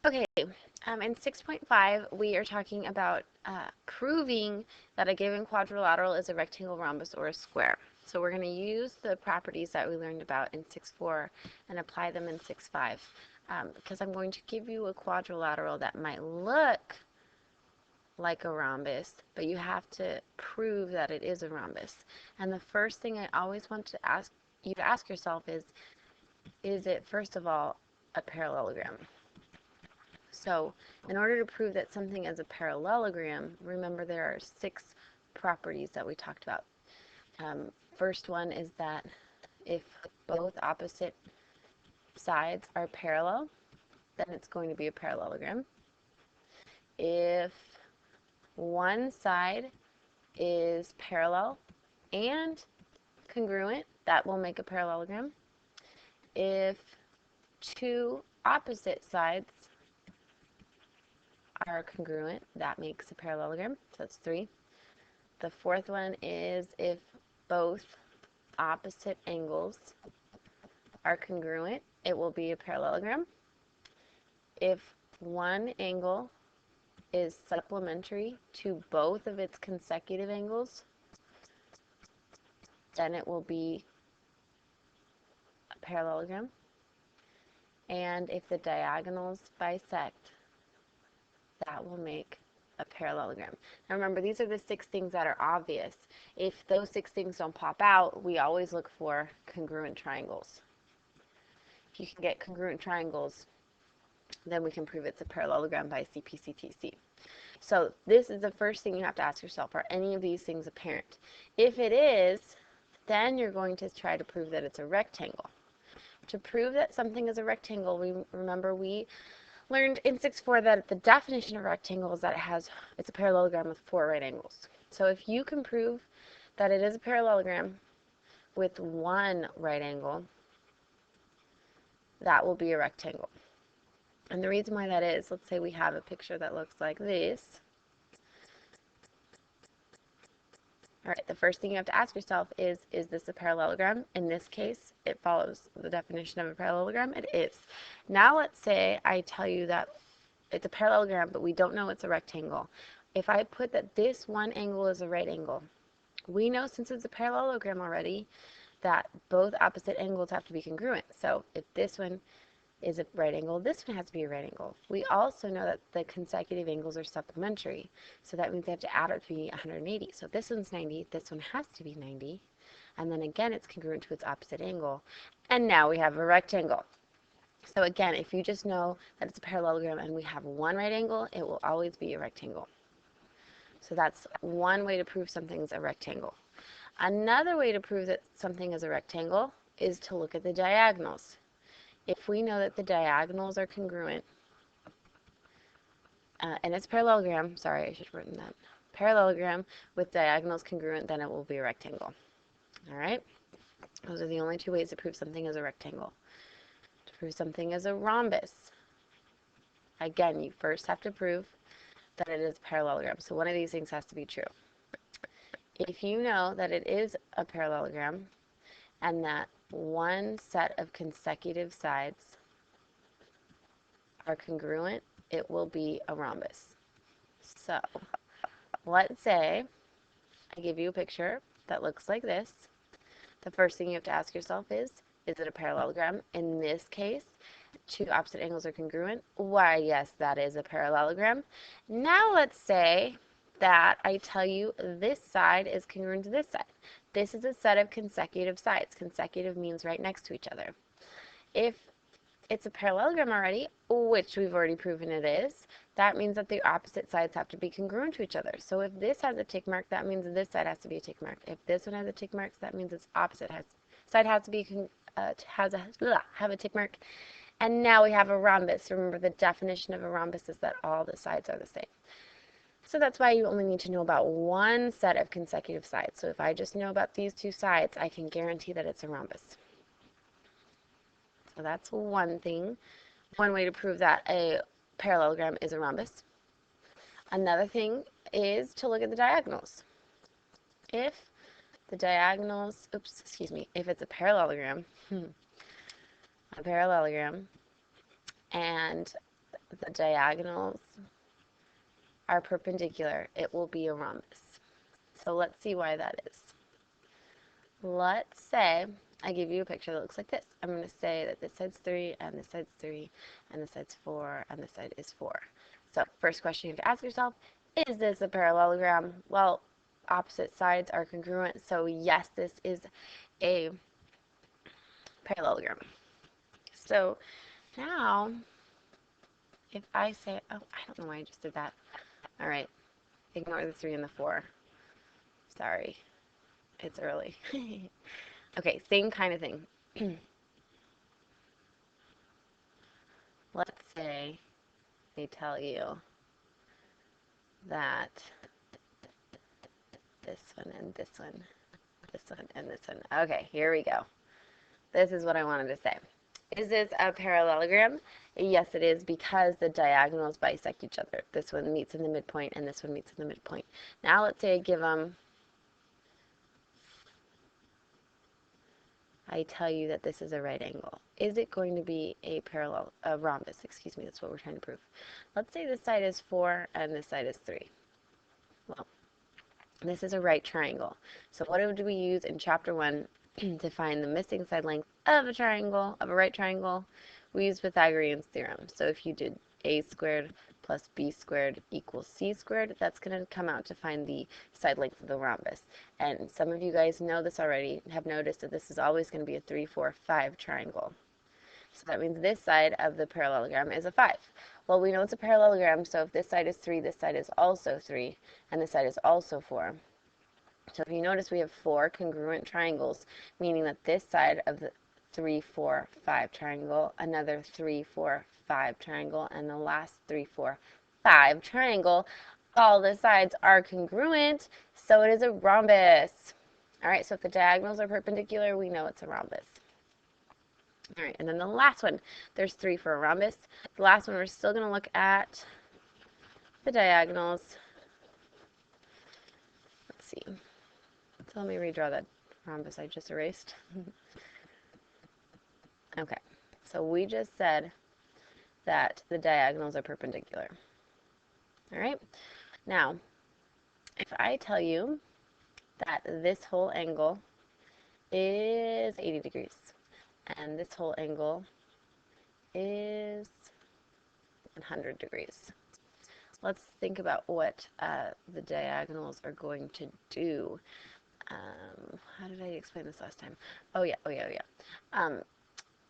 Okay, in 6.5, we are talking about proving that a given quadrilateral is a rectangle, rhombus, or a square. So we're going to use the properties that we learned about in 6.4 and apply them in 6.5, because I'm going to give you a quadrilateral that might look like a rhombus, but you have to prove that it is a rhombus. And the first thing I always want to ask you to ask yourself is it, first of all, a parallelogram? So in order to prove that something is a parallelogram, remember there are 6 properties that we talked about. First one is that if both opposite sides are parallel, then it's going to be a parallelogram. If one side is parallel and congruent, that will make a parallelogram. If two opposite sides are congruent, that makes a parallelogram. So that's 3. The fourth one is if both opposite angles are congruent, it will be a parallelogram. If one angle is supplementary to both of its consecutive angles, then it will be a parallelogram. And if the diagonals bisect, that will make a parallelogram. Now remember, these are the 6 things that are obvious. If those 6 things don't pop out, we always look for congruent triangles. If you can get congruent triangles, then we can prove it's a parallelogram by CPCTC. So this is the first thing you have to ask yourself, are any of these things apparent? If it is, then you're going to try to prove that it's a rectangle. To prove that something is a rectangle, we learned in 6.4 that the definition of a rectangle is that it's a parallelogram with 4 right angles. So if you can prove that it is a parallelogram with 1 right angle, that will be a rectangle. And the reason why that is, let's say we have a picture that looks like this. All right, the first thing you have to ask yourself is this a parallelogram? In this case, it follows the definition of a parallelogram. It is. Now let's say I tell you that it's a parallelogram, but we don't know it's a rectangle. If I put that this one angle is a right angle, we know since it's a parallelogram already that both opposite angles have to be congruent. So if this one is a right angle, this one has to be a right angle. We also know that the consecutive angles are supplementary, so that means they have to add up to be 180. So if this one's 90, this one has to be 90, and then again it's congruent to its opposite angle, and now we have a rectangle. So again, if you just know that it's a parallelogram and we have 1 right angle, it will always be a rectangle. So that's one way to prove something's a rectangle. Another way to prove that something is a rectangle is to look at the diagonals. If we know that the diagonals are congruent, and it's parallelogram, sorry, I should have written that, parallelogram with diagonals congruent, then it will be a rectangle. All right? Those are the only 2 ways to prove something is a rectangle. To prove something is a rhombus, again, you first have to prove that it is a parallelogram. So one of these things has to be true. If you know that it is a parallelogram and that one set of consecutive sides are congruent, it will be a rhombus. So let's say I give you a picture that looks like this. The first thing you have to ask yourself is it a parallelogram? In this case, 2 opposite angles are congruent. Why, yes, that is a parallelogram. Now let's say that I tell you this side is congruent to this side. This is a set of consecutive sides. Consecutive means right next to each other. If it's a parallelogram already, which we've already proven it is, that means that the opposite sides have to be congruent to each other. So if this has a tick mark, that means this side has to be a tick mark. If this one has a tick mark, that means its opposite side has to be have a tick mark. And now we have a rhombus. Remember, the definition of a rhombus is that all the sides are the same. So that's why you only need to know about one set of consecutive sides. So if I just know about these 2 sides, I can guarantee that it's a rhombus. So that's one thing, one way to prove that a parallelogram is a rhombus. Another thing is to look at the diagonals. If the diagonals, if it's a parallelogram, and the diagonals are perpendicular, it will be a rhombus. So let's see why that is. Let's say I give you a picture that looks like this. I'm going to say that this side's 3, and this side's 3, and this side's 4, and this side is 4. So first question you have to ask yourself, is this a parallelogram? Well, opposite sides are congruent, so yes, this is a parallelogram. So now, if I say, oh, I don't know why I just did that. All right, ignore the 3 and the 4. Sorry, it's early. Okay, same kind of thing. Let's say they tell you that this one and this one, this one and this one. Okay, here we go. This is what I wanted to say. Is this a parallelogram? Yes, it is, because the diagonals bisect each other. This one meets in the midpoint and this one meets in the midpoint. Now let's say I give them, I tell you that this is a right angle. Is it going to be a rhombus? Excuse me, that's what we're trying to prove. Let's say this side is 4 and this side is 3. Well, this is a right triangle. So what do we use in chapter 1 to find the missing side length of a triangle, of a right triangle? We use Pythagorean's theorem. So if you did a squared plus b squared equals c squared, that's going to come out to find the side length of the rhombus. And some of you guys know this already, have noticed that this is always going to be a 3, 4, 5 triangle. So that means this side of the parallelogram is a 5. Well, we know it's a parallelogram, so if this side is 3, this side is also 3, and this side is also 4. So if you notice, we have 4 congruent triangles, meaning that this side of the 3, 4, 5 triangle, another 3, 4, 5 triangle, and the last 3, 4, 5 triangle, all the sides are congruent, so it is a rhombus. All right, so if the diagonals are perpendicular, we know it's a rhombus. All right, and then the last one, there's 3 for a rhombus. The last one, we're still going to look at the diagonals. Let's see. So let me redraw that rhombus I just erased. Okay, so we just said that the diagonals are perpendicular. All right, now, if I tell you that this whole angle is 80 degrees, and this whole angle is 100 degrees. Let's think about what the diagonals are going to do. How did I explain this last time? Oh yeah.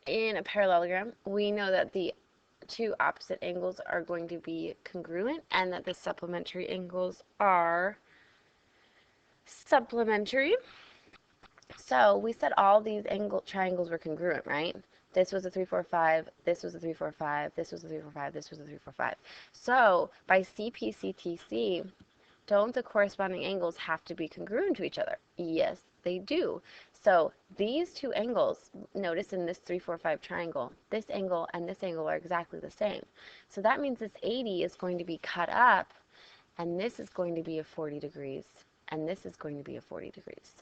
In a parallelogram, we know that the 2 opposite angles are going to be congruent and that the supplementary angles are supplementary. So we said all these triangles were congruent, right? This was a 3, 4, 5, this was a 3, 4, 5, this was a 3, 4, 5, this was a 3, 4, 5. So by CPCTC, don't the corresponding angles have to be congruent to each other? Yes, they do. So these 2 angles, notice in this 3, 4, 5 triangle, this angle and this angle are exactly the same. So that means this 80 is going to be cut up, and this is going to be a 40 degrees, and this is going to be a 40 degrees.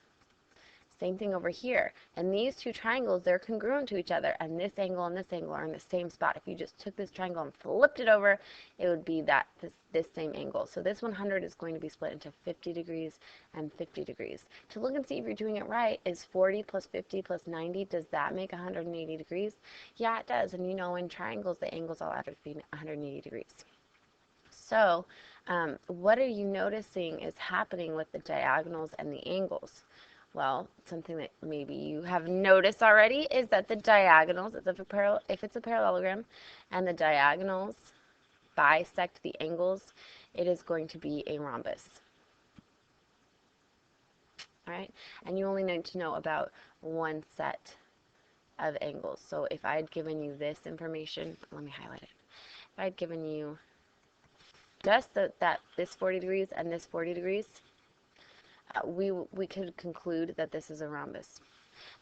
Same thing over here. And these 2 triangles, they're congruent to each other, and this angle and this angle are in the same spot. If you just took this triangle and flipped it over, it would be this same angle. So this 100 is going to be split into 50 degrees and 50 degrees. To look and see if you're doing it right, is 40 plus 50 plus 90, does that make 180 degrees? Yeah, it does. And you know, in triangles, the angles all have to be 180 degrees. So what are you noticing is happening with the diagonals and the angles? Well, something that maybe you have noticed already is that the diagonals, if it's a parallelogram, and the diagonals bisect the angles, it is going to be a rhombus. All right, and you only need to know about one set of angles. So if I'd given you this information, let me highlight it. If I'd given you just this 40 degrees and this 40 degrees, we could conclude that this is a rhombus.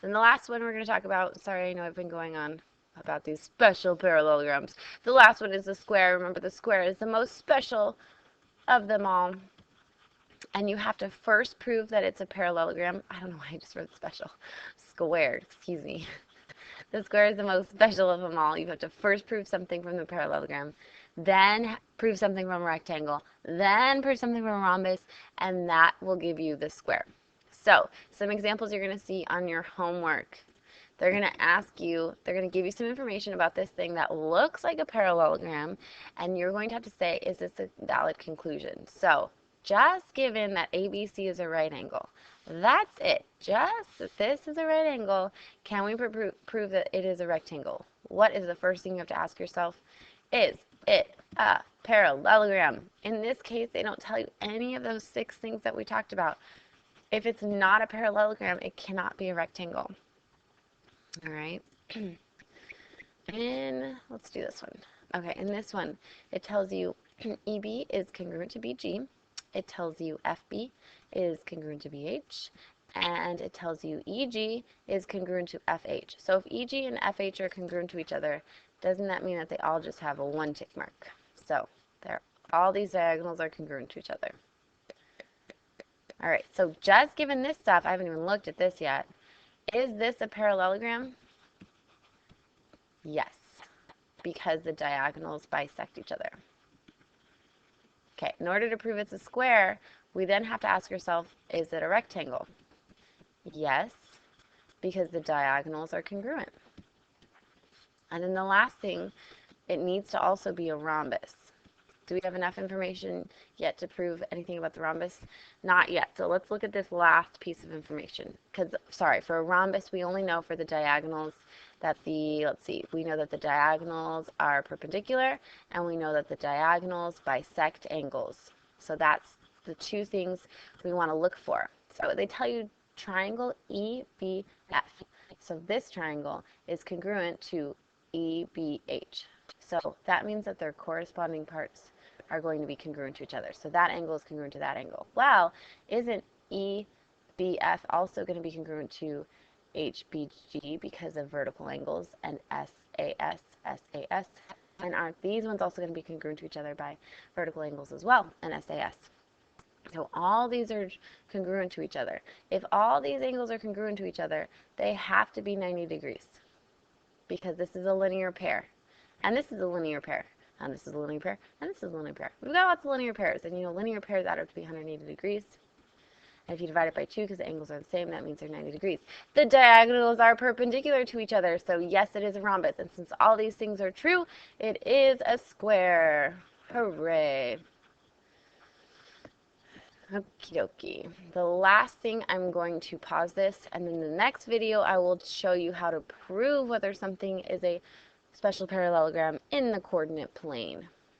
Then the last one we're going to talk about, sorry, I know I've been going on about these special parallelograms. The last one is the square. Remember, the square is the most special of them all. And you have to first prove that it's a parallelogram. I don't know why I just wrote special. Squared, excuse me. The square is the most special of them all. You have to first prove something from the parallelogram, then prove something from a rectangle, then prove something from a rhombus, and that will give you the square. So, some examples you're going to see on your homework. They're going to ask you, they're going to give you some information about this thing that looks like a parallelogram, and you're going to have to say, is this a valid conclusion? So, just given that ABC is a right angle, that's it. Just that this is a right angle, can we prove that it is a rectangle? What is the first thing you have to ask yourself? Is it a parallelogram? In this case, they don't tell you any of those 6 things that we talked about. If it's not a parallelogram, it cannot be a rectangle. All right. And let's do this one. Okay, in this one, it tells you EB is congruent to BG. It tells you FB is congruent to BH. And it tells you EG is congruent to FH. So if EG and FH are congruent to each other, doesn't that mean that they all just have a 1 tick mark? So all these diagonals are congruent to each other. All right, so just given this stuff, I haven't even looked at this yet. Is this a parallelogram? Yes, because the diagonals bisect each other. Okay, in order to prove it's a square, we then have to ask ourselves, is it a rectangle? Yes, because the diagonals are congruent. And then the last thing, it needs to also be a rhombus. Do we have enough information yet to prove anything about the rhombus? Not yet. So let's look at this last piece of information. Because, sorry, for a rhombus, we only know for the diagonals that we know that the diagonals are perpendicular, and we know that the diagonals bisect angles. So that's the 2 things we want to look for. So they tell you triangle EBF. So this triangle is congruent to EBH. So that means that their corresponding parts are going to be congruent to each other. So that angle is congruent to that angle. Well, isn't EBF also going to be congruent to HBG because of vertical angles, and SAS? And aren't these ones also going to be congruent to each other by vertical angles as well, and SAS? So all these are congruent to each other. If all these angles are congruent to each other, they have to be 90 degrees because this is a linear pair. And this is a linear pair. And this is a linear pair. And this is a linear pair. We've got lots of linear pairs. And you know, linear pairs add up to be 180 degrees. And if you divide it by 2, because the angles are the same, that means they're 90 degrees. The diagonals are perpendicular to each other. So yes, it is a rhombus. And since all these things are true, it is a square. Hooray. Okie dokie. The last thing, I'm going to pause this, and in the next video I will show you how to prove whether something is a special parallelogram in the coordinate plane.